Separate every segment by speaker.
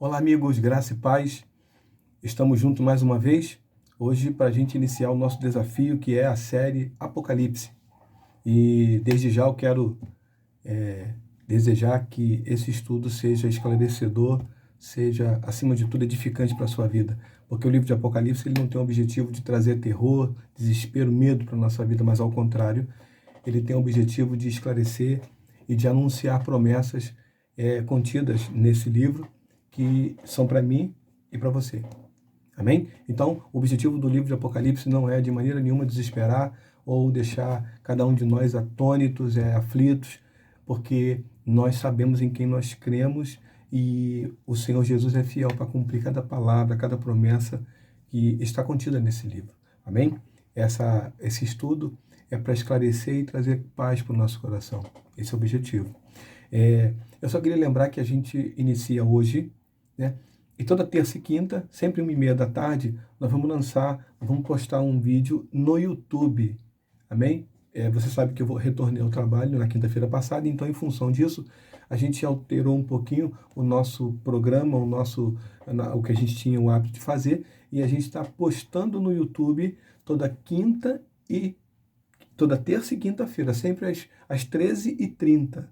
Speaker 1: Olá, amigos, graça e paz. Estamos juntos mais uma vez, hoje para a gente iniciar o nosso desafio, que é a série Apocalipse. E desde já eu quero desejar que esse estudo seja esclarecedor, seja, acima de tudo, edificante para a sua vida. Porque o livro de Apocalipse ele não tem o objetivo de trazer terror, desespero, medo para a nossa vida, mas ao contrário, ele tem o objetivo de esclarecer e de anunciar promessas contidas nesse livro, que são para mim e para você. Amém? Então, o objetivo do livro de Apocalipse não é de maneira nenhuma desesperar ou deixar cada um de nós atônitos, aflitos, porque nós sabemos em quem nós cremos e o Senhor Jesus é fiel para cumprir cada palavra, cada promessa que está contida nesse livro. Amém? Esse estudo é para esclarecer e trazer paz para o nosso coração. Esse é o objetivo. Eu só queria lembrar que a gente inicia hoje, né? E toda terça e quinta, sempre 1h30 da tarde, nós vamos postar um vídeo no YouTube. Amém? Você sabe que eu retornei ao trabalho na quinta-feira passada, então em função disso, a gente alterou um pouquinho o nosso programa, o que a gente tinha o hábito de fazer, e a gente está postando no YouTube toda terça e quinta-feira, sempre às 13h30.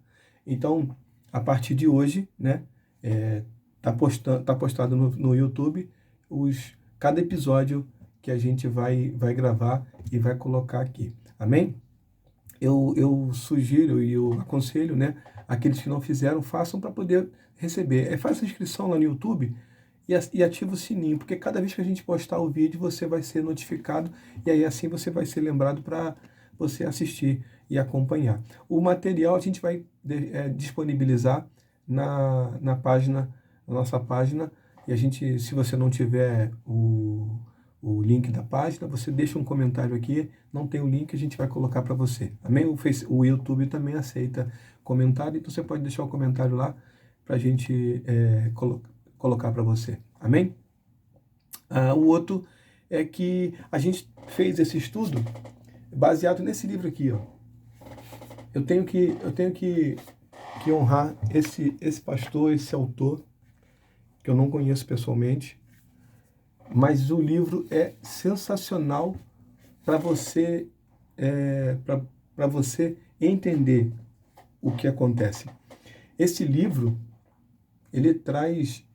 Speaker 1: Então, a partir de hoje, né, tá postado no YouTube cada episódio que a gente vai gravar e vai colocar aqui. Amém? Eu sugiro e eu aconselho, né, aqueles que não fizeram, façam para poder receber. Faça a inscrição lá no YouTube e ativa o sininho, porque cada vez que a gente postar o vídeo, você vai ser notificado e aí assim você vai ser lembrado para você assistir e acompanhar. O material a gente vai disponibilizar na nossa página, e a gente, se você não tiver o link da página, você deixa um comentário aqui, não tem o link, a gente vai colocar para você. Amém? O YouTube também aceita comentário, então você pode deixar o comentário lá para a gente colocar para você. Amém? O outro é que a gente fez esse estudo baseado nesse livro aqui, ó. Eu tenho que honrar esse pastor, esse autor, que eu não conheço pessoalmente, mas o livro é sensacional para você para você entender o que acontece. Esse livro ele traz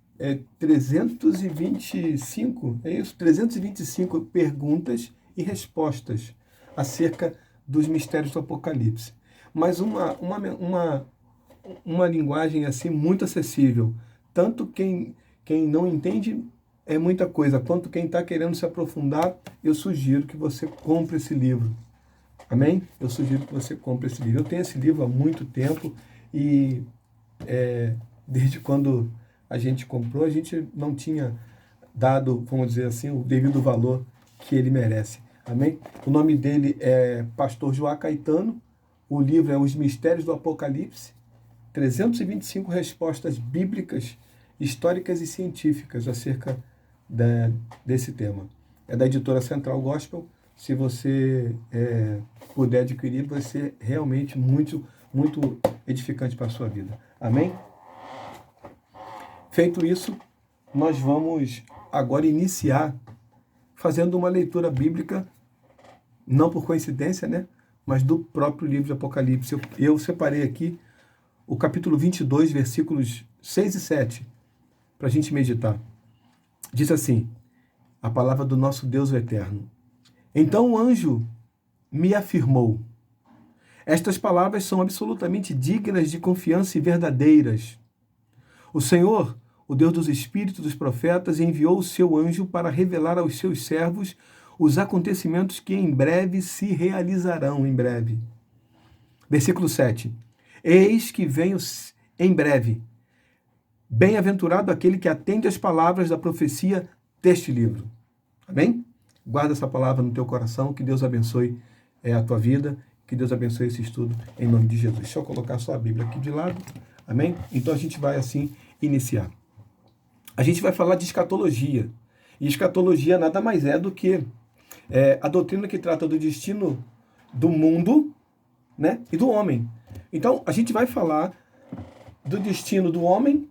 Speaker 1: 325 perguntas e respostas acerca dos mistérios do Apocalipse, mas uma linguagem assim muito acessível. Tanto quem não entende é muita coisa, quanto quem está querendo se aprofundar, eu sugiro que você compre esse livro. Amém? Eu sugiro que você compre esse livro. Eu tenho esse livro há muito tempo e desde quando a gente comprou, a gente não tinha dado, vamos dizer assim, o devido valor que ele merece. Amém? O nome dele é Pastor Joá Caetano. O livro é Os Mistérios do Apocalipse. 325 respostas bíblicas, históricas e científicas acerca desse tema. É da editora Central Gospel. Se você puder adquirir, vai ser realmente muito, muito edificante para a sua vida. Amém? Feito isso, nós vamos agora iniciar fazendo uma leitura bíblica, não por coincidência, né? Mas do próprio livro de Apocalipse. Eu separei aqui o capítulo 22, versículos 6 e 7, para a gente meditar. Diz assim, a palavra do nosso Deus eterno. Então o anjo me afirmou, estas palavras são absolutamente dignas de confiança e verdadeiras. O Senhor, o Deus dos espíritos dos profetas, enviou o seu anjo para revelar aos seus servos os acontecimentos que em breve se realizarão, em breve. Versículo 7. Eis que venho em breve. Bem-aventurado aquele que atende às palavras da profecia deste livro. Amém? Guarda essa palavra no teu coração, que Deus abençoe a tua vida, que Deus abençoe esse estudo em nome de Jesus. Deixa eu colocar só a Bíblia aqui de lado. Amém? Então a gente vai assim iniciar. A gente vai falar de escatologia. E escatologia nada mais é do que a doutrina que trata do destino do mundo, né, e do homem. Então, a gente vai falar do destino do homem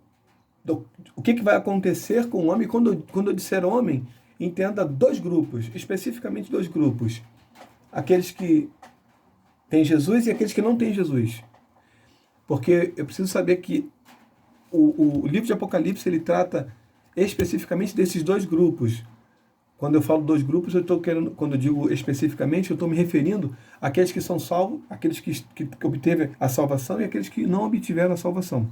Speaker 1: o que vai acontecer com o homem. Quando eu disser homem, entenda dois grupos, especificamente dois grupos. Aqueles que têm Jesus e aqueles que não têm Jesus. Porque eu preciso saber que o livro de Apocalipse, ele trata especificamente desses dois grupos. Quando eu falo dois grupos, quando eu digo especificamente, eu estou me referindo àqueles que são salvos, àqueles que obteve a salvação e àqueles que não obtiveram a salvação.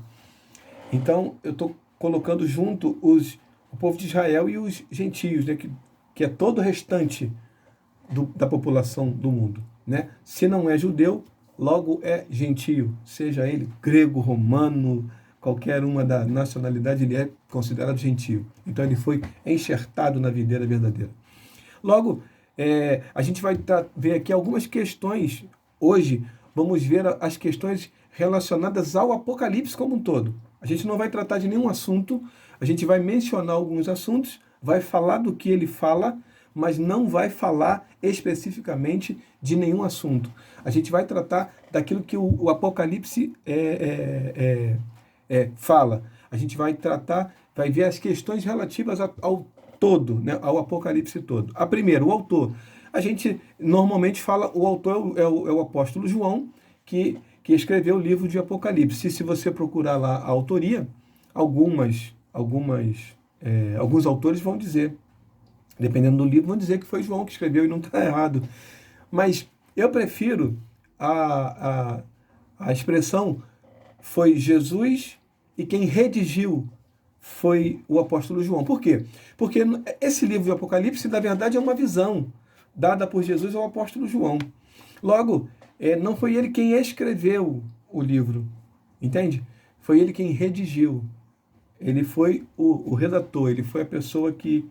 Speaker 1: Então, eu estou colocando junto o povo de Israel e os gentios, né, que é todo o restante da população do mundo. Né? Se não é judeu, logo é gentio, seja ele grego, romano, qualquer uma da nacionalidade, ele é considerado gentio. Então ele foi enxertado na videira verdadeira. Logo, a gente vai ver aqui algumas questões. Hoje, vamos ver as questões relacionadas ao Apocalipse como um todo. A gente não vai tratar de nenhum assunto, a gente vai mencionar alguns assuntos, vai falar do que ele fala, mas não vai falar especificamente de nenhum assunto. A gente vai tratar daquilo que o Apocalipse fala. A gente vai ver as questões relativas ao todo, né, ao Apocalipse todo. A primeira, o autor. A gente normalmente fala, o autor é o apóstolo João, que escreveu o livro de Apocalipse. Se você procurar lá a autoria, alguns autores vão dizer, dependendo do livro, vão dizer que foi João que escreveu e não está errado. Mas eu prefiro a expressão foi Jesus e quem redigiu foi o apóstolo João. Por quê? Porque esse livro de Apocalipse, na verdade, é uma visão dada por Jesus ao apóstolo João. Logo, não foi ele quem escreveu o livro, entende? Foi ele quem redigiu. Ele foi o redator, ele foi a pessoa que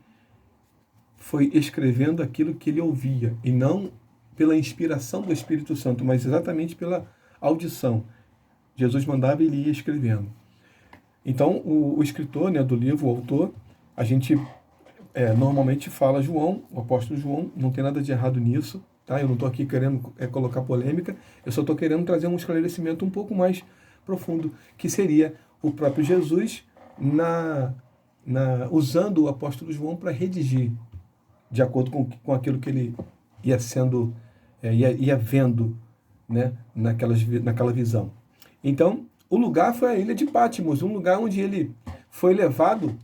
Speaker 1: foi escrevendo aquilo que ele ouvia, e não pela inspiração do Espírito Santo, mas exatamente pela audição. Jesus mandava e ele ia escrevendo. Então, o escritor, né, do livro, o autor, a gente normalmente fala João, o apóstolo João, não tem nada de errado nisso, tá? Eu não estou aqui querendo colocar polêmica, eu só estou querendo trazer um esclarecimento um pouco mais profundo, que seria o próprio Jesus usando o apóstolo João para redigir, de acordo com aquilo que ele ia sendo, ia vendo, né, naquela visão. Então, o lugar foi a ilha de Patmos, um lugar onde ele foi levado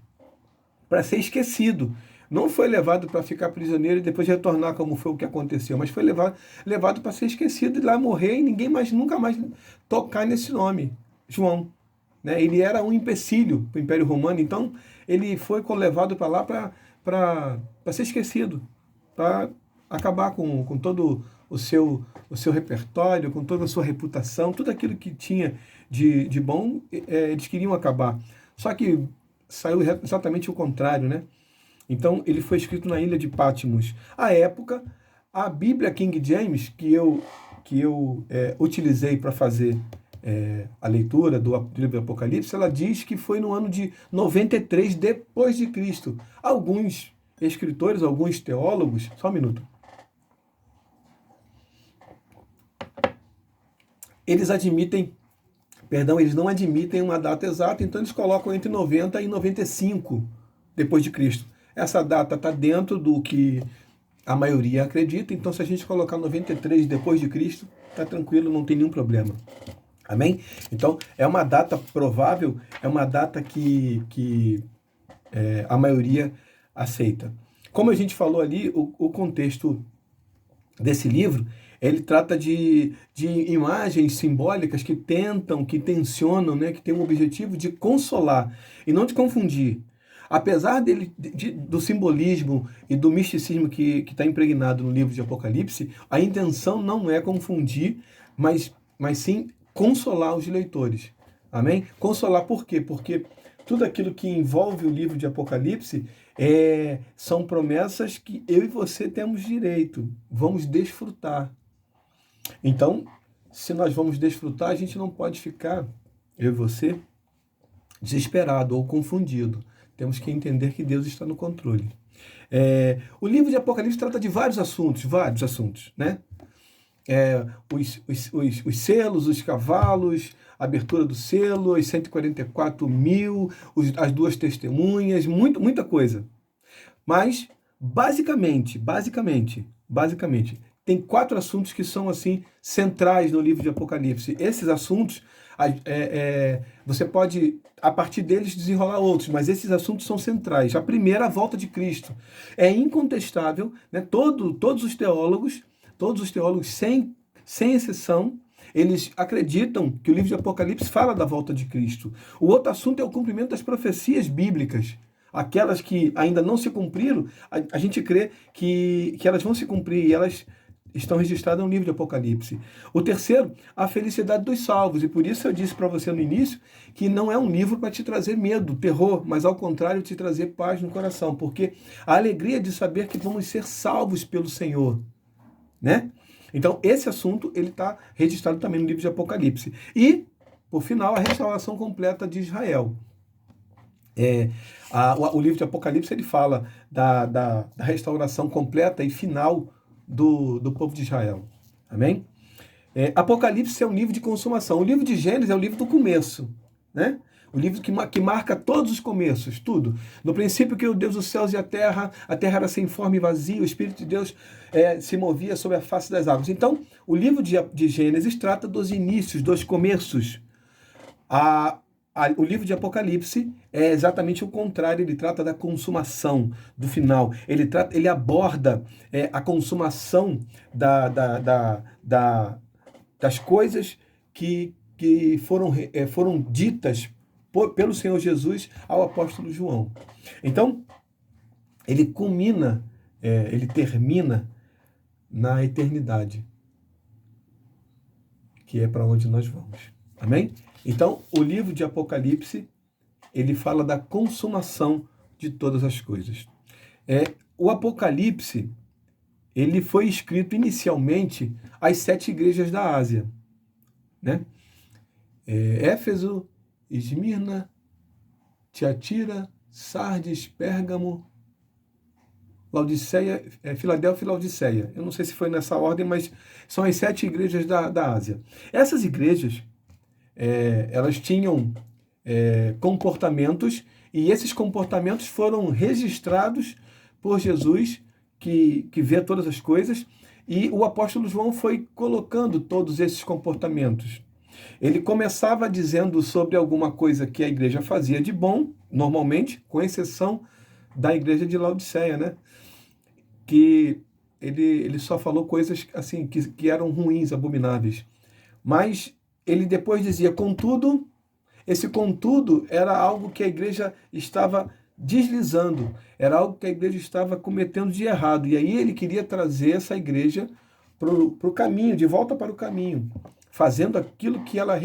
Speaker 1: para ser esquecido. Não foi levado para ficar prisioneiro e depois retornar, como foi o que aconteceu, mas foi levado para ser esquecido e lá morrer e ninguém mais, nunca mais tocar nesse nome, João. Né? Ele era um empecilho para o Império Romano, então ele foi levado para lá para ser esquecido, para acabar com todo o seu repertório, com toda a sua reputação, tudo aquilo que tinha de bom, eles queriam acabar. Só que saiu exatamente o contrário, né? Então, ele foi escrito na ilha de Patmos. À época, a Bíblia King James, que eu utilizei para fazer a leitura do livro do Apocalipse, ela diz que foi no ano de 93 depois de Cristo. Alguns escritores, alguns teólogos... Só um minuto. Eles não admitem uma data exata, então eles colocam entre 90 e 95 depois de Cristo. Essa data está dentro do que a maioria acredita, então se a gente colocar 93 depois de Cristo, está tranquilo, não tem nenhum problema. Amém? Então, é uma data provável, é uma data que a maioria aceita. Como a gente falou ali, o contexto desse livro, ele trata de imagens simbólicas que tensionam, né, que tem o objetivo de consolar e não de confundir. Apesar do simbolismo e do misticismo que está impregnado no livro de Apocalipse, a intenção não é confundir, mas sim consolar os leitores. Amém? Consolar por quê? Porque tudo aquilo que envolve o livro de Apocalipse são promessas que eu e você temos direito, vamos desfrutar. Então, se nós vamos desfrutar, a gente não pode ficar, eu e você, desesperado ou confundido. Temos que entender que Deus está no controle. O livro de Apocalipse trata de vários assuntos, né? os selos, os cavalos, a abertura do selo, os 144 mil, as duas testemunhas, muita coisa. Mas, basicamente, tem 4 assuntos que são, assim, centrais no livro de Apocalipse. Esses assuntos, você pode, a partir deles, desenrolar outros, mas esses assuntos são centrais. A primeira, a volta de Cristo. É incontestável, né? Todos os teólogos, sem exceção, eles acreditam que o livro de Apocalipse fala da volta de Cristo. O outro assunto é o cumprimento das profecias bíblicas. Aquelas que ainda não se cumpriram, a gente crê que elas vão se cumprir e elas estão registradas no livro de Apocalipse. O terceiro, a felicidade dos salvos. E por isso eu disse para você no início que não é um livro para te trazer medo, terror, mas ao contrário, te trazer paz no coração. Porque a alegria de saber que vamos ser salvos pelo Senhor, né? Então, esse assunto ele está registrado também no livro de Apocalipse. E, por final, a restauração completa de Israel. O livro de Apocalipse ele fala da restauração completa e final do povo de Israel. Amém? Apocalipse é um livro de consumação. O livro de Gênesis é o livro do começo, né? O livro que marca todos os começos, tudo. No princípio criou Deus os céus e a terra era sem forma e vazia, o Espírito de Deus se movia sobre a face das águas. Então, o livro de Gênesis trata dos inícios, dos começos. O livro de Apocalipse é exatamente o contrário, ele trata da consumação, do final. Ele aborda a consumação das coisas que foram ditas pelo Senhor Jesus ao apóstolo João. Então, ele termina na eternidade, que é para onde nós vamos. Amém? Então, o livro de Apocalipse, ele fala da consumação de todas as coisas. O Apocalipse, ele foi escrito inicialmente às 7 igrejas da Ásia, né? Éfeso, Esmirna, Tiatira, Sardes, Pérgamo, Laodiceia, Filadélfia e Laodiceia. Eu não sei se foi nessa ordem, mas são as 7 igrejas da Ásia. Essas igrejas, elas tinham comportamentos, e esses comportamentos foram registrados por Jesus, que vê todas as coisas, e o apóstolo João foi colocando todos esses comportamentos. Ele começava dizendo sobre alguma coisa que a igreja fazia de bom, normalmente, com exceção da igreja de Laodiceia, né? Que ele só falou coisas assim que eram ruins, abomináveis. Mas ele depois dizia, contudo, esse contudo era algo que a igreja estava deslizando, era algo que a igreja estava cometendo de errado. E aí ele queria trazer essa igreja para o caminho, de volta para o caminho, fazendo aquilo que ela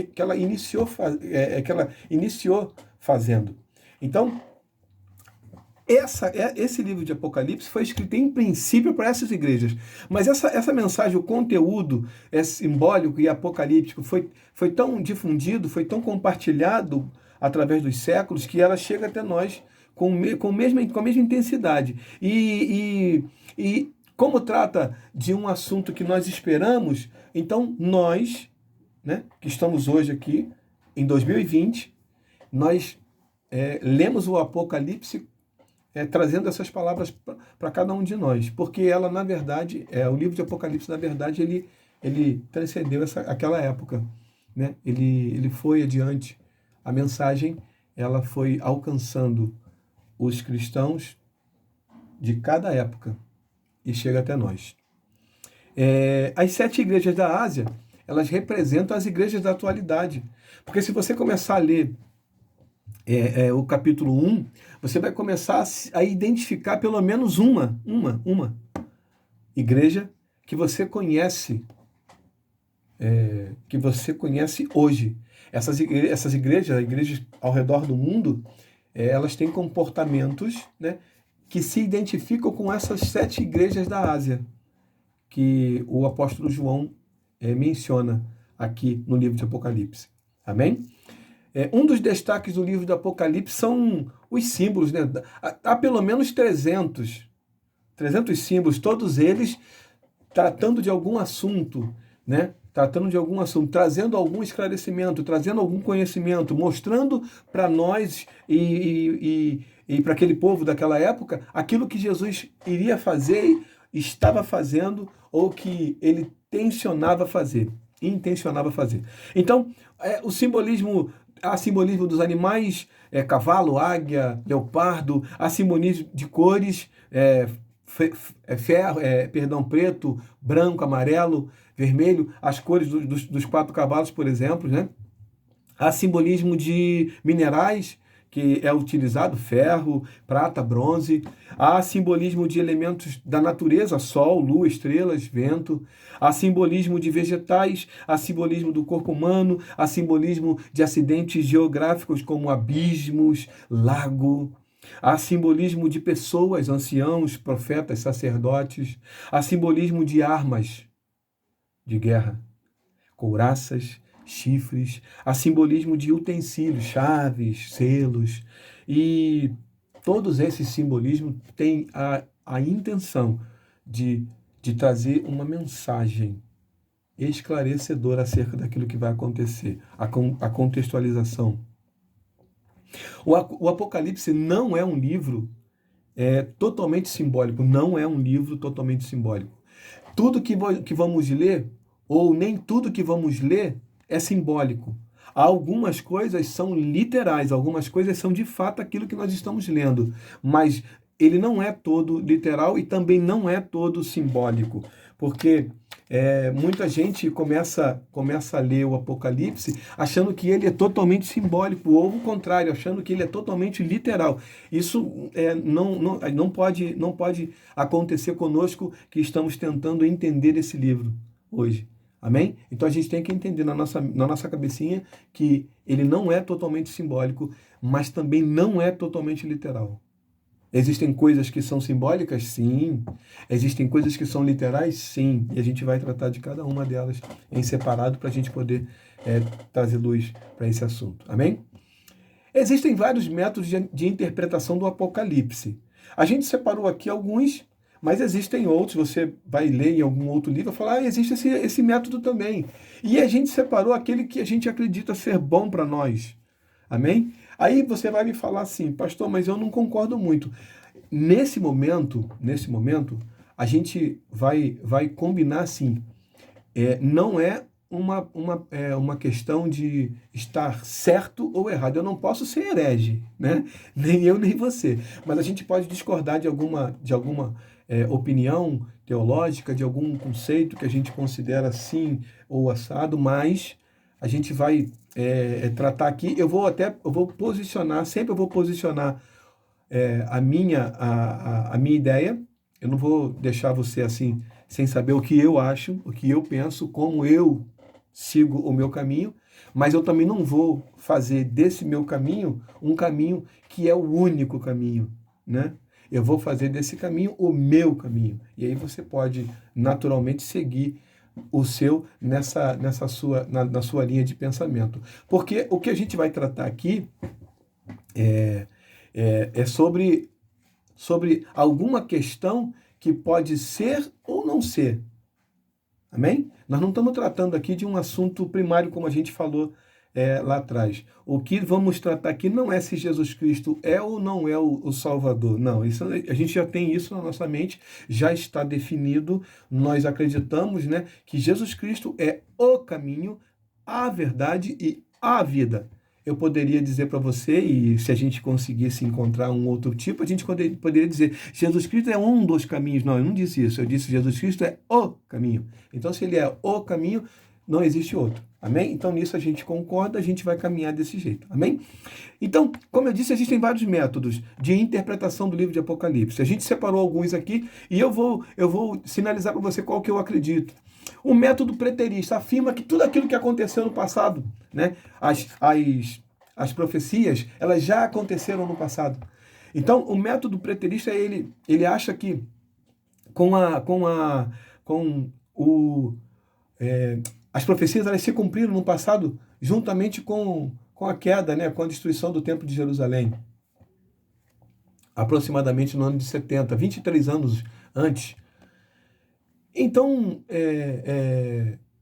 Speaker 1: iniciou fazendo. Então, esse livro de Apocalipse foi escrito em princípio para essas igrejas. Mas essa mensagem, o conteúdo simbólico e apocalíptico foi tão difundido, foi tão compartilhado através dos séculos, que ela chega até nós com a mesma intensidade. E como trata de um assunto que nós esperamos, então nós, né, que estamos hoje aqui, em 2020, nós lemos o Apocalipse trazendo essas palavras para cada um de nós, porque ela, na verdade, o livro de Apocalipse, na verdade, ele transcendeu aquela época, né? Ele foi adiante. A mensagem, ela foi alcançando os cristãos de cada época e chega até nós. As 7 igrejas da Ásia, elas representam as igrejas da atualidade, porque se você começar a ler o capítulo 1, você vai começar a identificar pelo menos uma igreja que você conhece hoje. Essas igrejas ao redor do mundo, elas têm comportamentos, né, que se identificam com essas 7 igrejas da Ásia, que o apóstolo João menciona aqui no livro de Apocalipse. Amém? Um dos destaques do livro do Apocalipse são os símbolos, né? Há pelo menos 300 símbolos, todos eles tratando de algum assunto né? Tratando de algum assunto, trazendo algum esclarecimento, trazendo algum conhecimento, mostrando para nós e para aquele povo daquela época aquilo que Jesus iria fazer, estava fazendo ou que ele tensionava fazer, intencionava fazer. Então, o simbolismo, há simbolismo dos animais, cavalo, águia, leopardo, há simbolismo de cores, perdão, preto, branco, amarelo, vermelho, as cores dos quatro cavalos, por exemplo, né? Há simbolismo de minerais, que é utilizado, ferro, prata, bronze. Há simbolismo de elementos da natureza, sol, lua, estrelas, vento. Há simbolismo de vegetais, há simbolismo do corpo humano, há simbolismo de acidentes geográficos como abismos, lago. Há simbolismo de pessoas, anciãos, profetas, sacerdotes. Há simbolismo de armas de guerra, couraças, chifres, há simbolismo de utensílios, chaves, selos, e todos esses simbolismos têm a intenção de trazer uma mensagem esclarecedora acerca daquilo que vai acontecer, a contextualização. O Apocalipse não é um livro totalmente simbólico, não é um livro totalmente simbólico. Tudo que vamos ler, ou nem tudo que vamos ler, é simbólico. Algumas coisas são literais, algumas coisas são de fato aquilo que nós estamos lendo, mas ele não é todo literal e também não é todo simbólico, porque muita gente começa a ler o Apocalipse achando que ele é totalmente simbólico, ou o contrário, achando que ele é totalmente literal. Isso não pode acontecer conosco que estamos tentando entender esse livro hoje. Amém? Então a gente tem que entender na nossa cabecinha que ele não é totalmente simbólico, mas também não é totalmente literal. Existem coisas que são simbólicas? Sim. Existem coisas que são literais? Sim. E a gente vai tratar de cada uma delas em separado para a gente poder trazer luz para esse assunto. Amém? Existem vários métodos de interpretação do Apocalipse. A gente separou aqui alguns, mas existem outros. Você vai ler em algum outro livro e falar, existe esse método também. E a gente separou aquele que a gente acredita ser bom para nós. Amém? Aí você vai me falar assim, pastor, mas eu não concordo muito. Nesse momento, a gente vai combinar assim. Não é uma questão de estar certo ou errado. Eu não posso ser herege, né? Nem eu, nem você. Mas a gente pode discordar de alguma opinião teológica, de algum conceito que a gente considera assim ou assado, mas a gente vai tratar aqui. Eu vou posicionar, sempre eu vou posicionar a minha ideia. Eu não vou deixar você assim, sem saber o que eu acho, o que eu penso, como eu sigo o meu caminho, mas eu também não vou fazer desse meu caminho um caminho que é o único caminho, né? Eu vou fazer desse caminho o meu caminho. E aí você pode naturalmente seguir o seu na sua linha de pensamento. Porque o que a gente vai tratar aqui é sobre alguma questão que pode ser ou não ser. Amém? Nós não estamos tratando aqui de um assunto primário, como a gente falou lá atrás. O que vamos tratar aqui não é se Jesus Cristo é ou não é o Salvador. Não, isso, a gente já tem isso na nossa mente, já está definido. Nós acreditamos, né, que Jesus Cristo é o caminho, a verdade e a vida. Eu poderia dizer para você, e se a gente conseguisse encontrar um outro tipo, a gente poderia dizer, Jesus Cristo é um dos caminhos. Não, eu não disse isso, eu disse Jesus Cristo é o caminho. Então, se ele é o caminho, não existe outro. Amém? Então, nisso a gente concorda, a gente vai caminhar desse jeito. Amém? Então, como eu disse, existem vários métodos de interpretação do livro de Apocalipse. A gente separou alguns aqui e eu vou sinalizar para você qual que eu acredito. O método preterista afirma que tudo aquilo que aconteceu no passado, né, as profecias, elas já aconteceram no passado. Então, o método preterista, ele acha que as profecias elas se cumpriram no passado juntamente com a queda, né, com a destruição do Templo de Jerusalém. Aproximadamente no ano de 70, 23 anos antes. Então,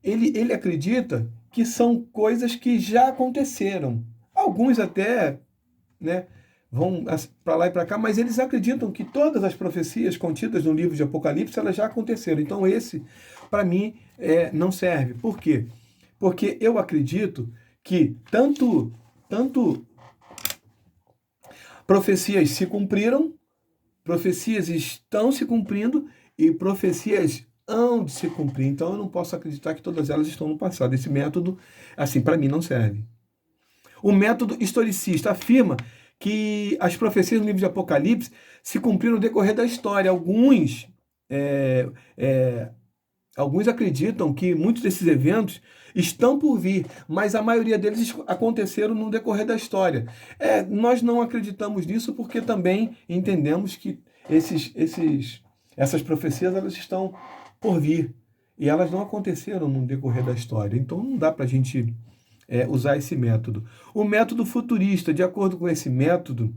Speaker 1: ele acredita que são coisas que já aconteceram. Alguns até, né, vão para lá e para cá, mas eles acreditam que todas as profecias contidas no livro de Apocalipse elas já aconteceram. Então esse, para mim, não serve. Por quê? Porque eu acredito que tanto profecias se cumpriram, profecias estão se cumprindo e profecias hão de se cumprir. Então eu não posso acreditar que todas elas estão no passado. Esse método, assim, para mim não serve. O método historicista afirma que as profecias no livro de Apocalipse se cumpriram no decorrer da história. Alguns acreditam que muitos desses eventos estão por vir, mas a maioria deles aconteceram no decorrer da história. Nós não acreditamos nisso porque também entendemos que essas profecias elas estão por vir e elas não aconteceram no decorrer da história. Então não dá para a gente usar esse método. O método futurista, de acordo com esse método,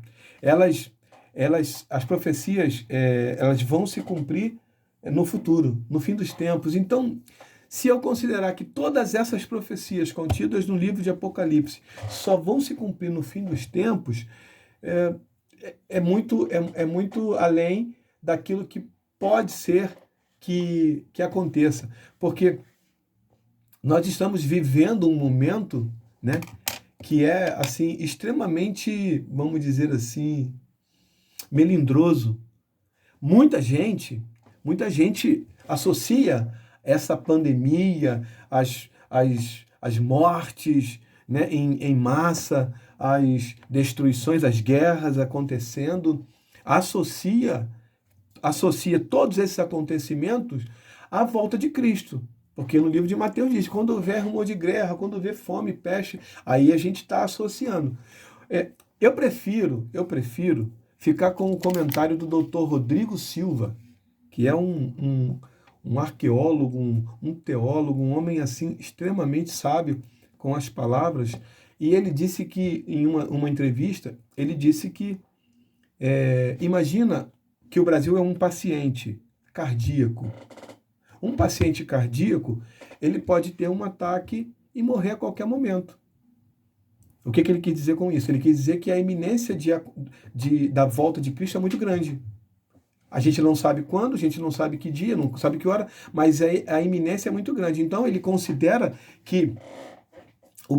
Speaker 1: as profecias elas vão se cumprir no futuro, no fim dos tempos. Então, se eu considerar que todas essas profecias contidas no livro de Apocalipse só vão se cumprir no fim dos tempos, muito além daquilo que pode ser que aconteça. Porque nós estamos vivendo um momento, né, que é assim extremamente, vamos dizer assim, melindroso. Muita gente associa essa pandemia, as mortes, né, em massa, as destruições, as guerras acontecendo, associa todos esses acontecimentos à volta de Cristo. Porque no livro de Mateus diz, quando houver rumor de guerra, quando houver fome, peste, aí a gente está associando. Eu prefiro ficar com o comentário do Dr. Rodrigo Silva, que é um arqueólogo, um teólogo, um homem assim extremamente sábio com as palavras, e ele disse que, em uma entrevista, ele disse que imagina que o Brasil é um paciente cardíaco. Um paciente cardíaco, ele pode ter um ataque e morrer a qualquer momento. O que ele quis dizer com isso? Ele quis dizer que a iminência da volta de Cristo é muito grande. A gente não sabe quando, a gente não sabe que dia, não sabe que hora, mas a iminência é muito grande. Então ele considera que o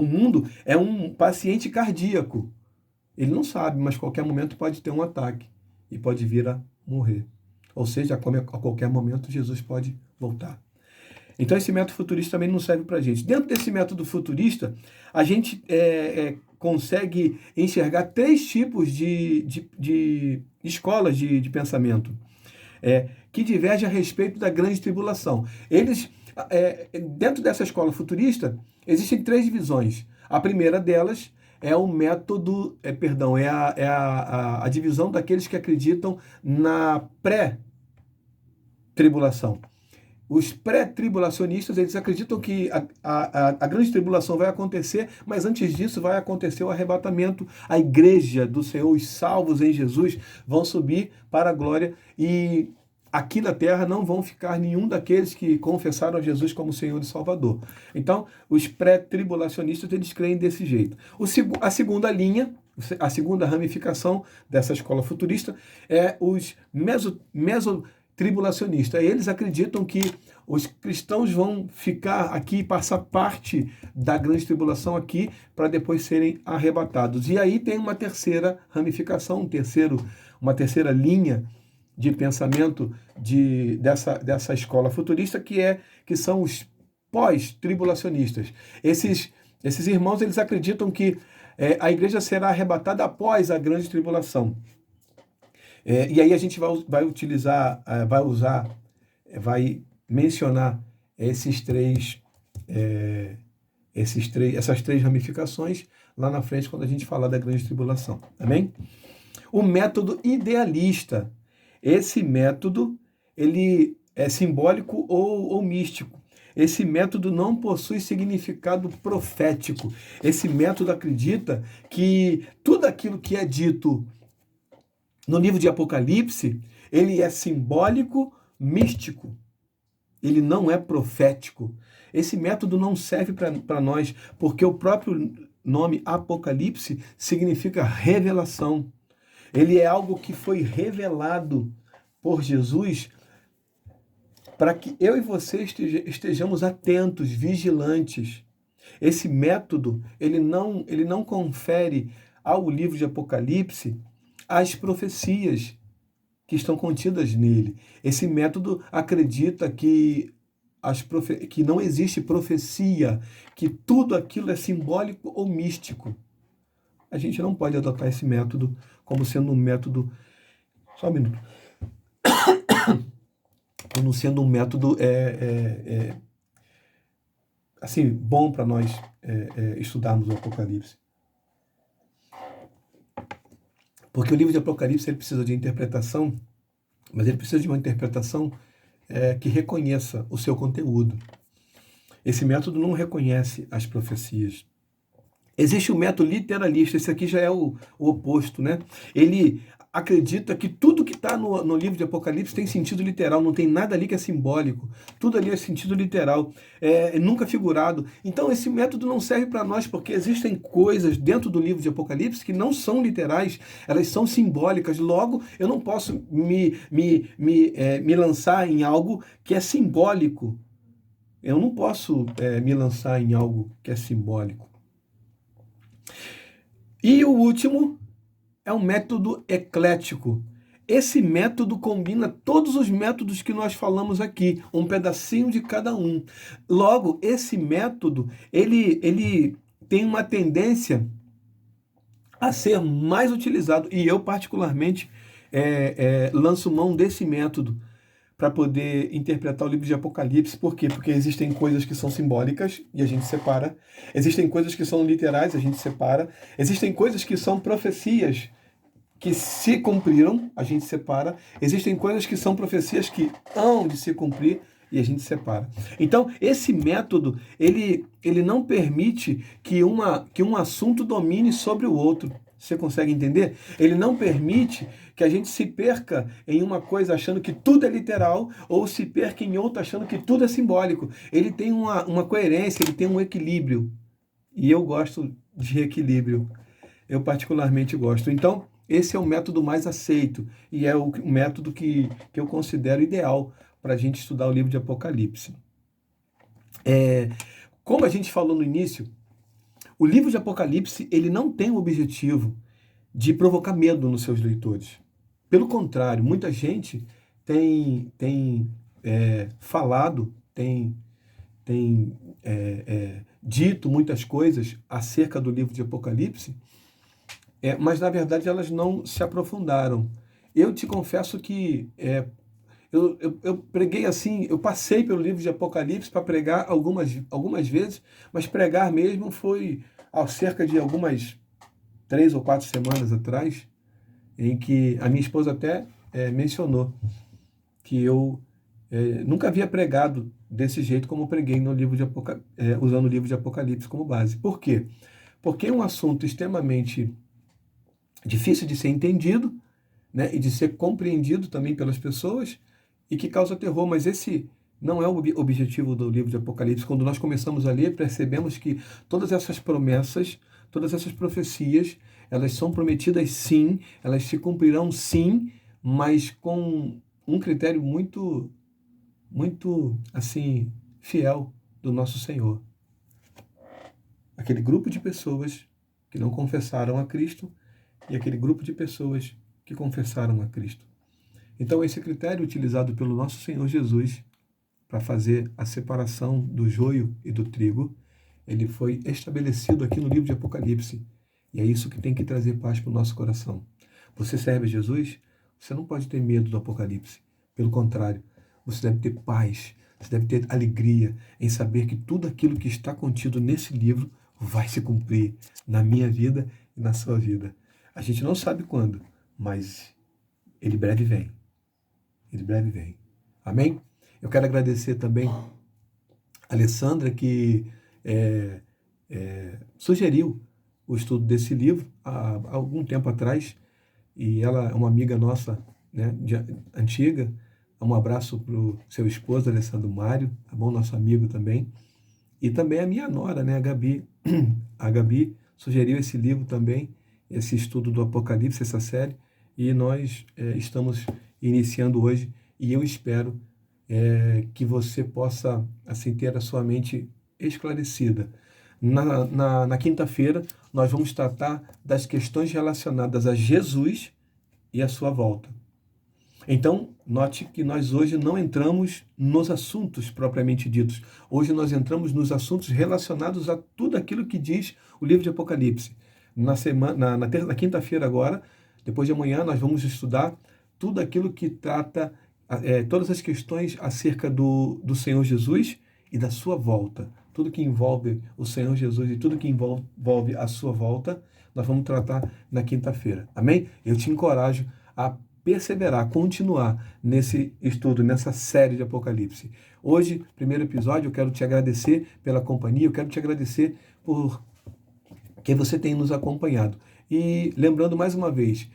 Speaker 1: mundo, é um paciente cardíaco. Ele não sabe, mas a qualquer momento pode ter um ataque e pode vir a morrer. Ou seja, a qualquer momento Jesus pode voltar. Então esse método futurista também não serve para a gente. Dentro desse método futurista, a gente consegue enxergar 3 tipos de escolas de pensamento que divergem a respeito da grande tribulação. Dentro dessa escola futurista, existem 3 divisões. A primeira delas é o método, a divisão daqueles que acreditam na pré-tribulação. Os pré-tribulacionistas, eles acreditam que a grande tribulação vai acontecer, mas antes disso vai acontecer o arrebatamento. A igreja do Senhor, os salvos em Jesus, vão subir para a glória e aqui na terra não vão ficar nenhum daqueles que confessaram a Jesus como Senhor e Salvador. Então, os pré-tribulacionistas, eles creem desse jeito. A segunda linha, a segunda ramificação dessa escola futurista é os mesotribulacionistas. Eles acreditam que os cristãos vão ficar aqui e passar parte da grande tribulação aqui para depois serem arrebatados. E aí tem uma terceira ramificação, uma terceira linha de pensamento dessa escola futurista que são os pós-tribulacionistas. Esses irmãos, eles acreditam que a igreja será arrebatada após a grande tribulação. E aí a gente vai mencionar essas 3 ramificações lá na frente quando a gente falar da grande tribulação. Amém? O método idealista. Esse método, ele é simbólico ou místico. Esse método não possui significado profético. Esse método acredita que tudo aquilo que é dito no livro de Apocalipse, ele é simbólico, místico. ele não é profético. Esse método não serve para nós, porque o próprio nome Apocalipse significa revelação. Ele é algo que foi revelado por Jesus para que eu e você estejamos atentos, vigilantes. Esse método, ele não confere ao livro de Apocalipse as profecias que estão contidas nele. Esse método acredita que que não existe profecia, que tudo aquilo é simbólico ou místico. A gente não pode adotar esse método como sendo um método. Só um minuto. Como sendo um método assim, bom para nós estudarmos o Apocalipse. Porque o livro de Apocalipse ele precisa de interpretação, mas ele precisa de uma interpretação que reconheça o seu conteúdo. Esse método não reconhece as profecias. Existe o método literalista, esse aqui já é o oposto, né? Ele acredita que tudo que está no livro de Apocalipse tem sentido literal, não tem nada ali que é simbólico, tudo ali é sentido literal, nunca figurado. Então esse método não serve para nós, porque existem coisas dentro do livro de Apocalipse que não são literais, elas são simbólicas, logo eu não posso me lançar em algo que é simbólico. Eu não posso me lançar em algo que é simbólico. E o último é um método eclético. Esse método combina todos os métodos que nós falamos aqui, um pedacinho de cada um. Logo, esse método, ele tem uma tendência a ser mais utilizado, e eu particularmente lanço mão desse método para poder interpretar o livro de Apocalipse. Por quê? Porque existem coisas que são simbólicas e a gente separa. Existem coisas que são literais, a gente separa. Existem coisas que são profecias que se cumpriram, a gente separa. Existem coisas que são profecias que hão de se cumprir e a gente separa. Então, esse método, ele não permite que um assunto domine sobre o outro. Você consegue entender? Ele não permite que a gente se perca em uma coisa achando que tudo é literal ou se perca em outra achando que tudo é simbólico. Ele tem uma coerência, ele tem um equilíbrio. E eu gosto de equilíbrio. Eu particularmente gosto. Então, esse é o método mais aceito e é o método que eu considero ideal para a gente estudar o livro de Apocalipse. Como a gente falou no início, o livro de Apocalipse ele não tem o objetivo de provocar medo nos seus leitores. Pelo contrário, muita gente tem falado, tem dito muitas coisas acerca do livro de Apocalipse, mas na verdade elas não se aprofundaram. Eu te confesso que eu preguei assim, eu passei pelo livro de Apocalipse para pregar algumas vezes, mas pregar mesmo foi há cerca de algumas 3 ou 4 semanas atrás, em que a minha esposa até mencionou que eu nunca havia pregado desse jeito como preguei no livro de usando o livro de Apocalipse como base. Por quê? Porque é um assunto extremamente difícil de ser entendido, né, e de ser compreendido também pelas pessoas, e que causa terror, mas esse não é o objetivo do livro de Apocalipse. Quando nós começamos a ler, percebemos que todas essas promessas, todas essas profecias, elas são prometidas sim, elas se cumprirão sim, mas com um critério muito, muito, assim, fiel do nosso Senhor. Aquele grupo de pessoas que não confessaram a Cristo e aquele grupo de pessoas que confessaram a Cristo. Então, esse critério utilizado pelo nosso Senhor Jesus para fazer a separação do joio e do trigo, ele foi estabelecido aqui no livro de Apocalipse. E é isso que tem que trazer paz para o nosso coração. Você serve a Jesus, você não pode ter medo do Apocalipse. Pelo contrário, você deve ter paz, você deve ter alegria em saber que tudo aquilo que está contido nesse livro vai se cumprir na minha vida e na sua vida. A gente não sabe quando, mas ele breve vem. Ele breve vem. Amém? Eu quero agradecer também a Alessandra, que sugeriu o estudo desse livro há algum tempo atrás, e ela é uma amiga nossa, né, antiga, Um abraço para o seu esposo, Alessandro Mário, tá bom? Nosso amigo também. E também a minha nora, né, a Gabi. A Gabi sugeriu esse livro também, esse estudo do Apocalipse, essa série, e nós estamos iniciando hoje, e eu espero que você possa assim ter a sua mente esclarecida. Na quinta-feira, nós vamos tratar das questões relacionadas a Jesus e a sua volta. Então, note que nós hoje não entramos nos assuntos propriamente ditos. Hoje nós entramos nos assuntos relacionados a tudo aquilo que diz o livro de Apocalipse. Na quinta-feira agora, depois de amanhã, nós vamos estudar tudo aquilo que trata, todas as questões acerca do Senhor Jesus e da sua volta. Tudo que envolve o Senhor Jesus e tudo que envolve a sua volta, nós vamos tratar na quinta-feira. Amém? Eu te encorajo a perseverar, continuar nesse estudo, nessa série de Apocalipse. Hoje, primeiro episódio, eu quero te agradecer pela companhia, eu quero te agradecer por que você tem nos acompanhado. E lembrando mais uma vez,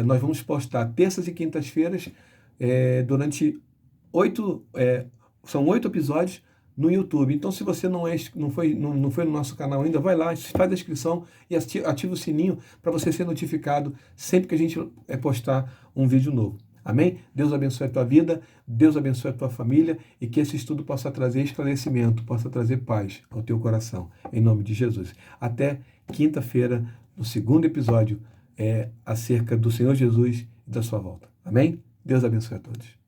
Speaker 1: nós vamos postar terças e quintas-feiras durante são 8 episódios no YouTube. Então, se você não foi no nosso canal ainda, vai lá, faz a inscrição e ativa o sininho para você ser notificado sempre que a gente postar um vídeo novo. Amém? Deus abençoe a tua vida, Deus abençoe a tua família e que esse estudo possa trazer esclarecimento, possa trazer paz ao teu coração. Em nome de Jesus. Até quinta-feira, no segundo episódio, acerca do Senhor Jesus e da sua volta. Amém? Deus abençoe a todos.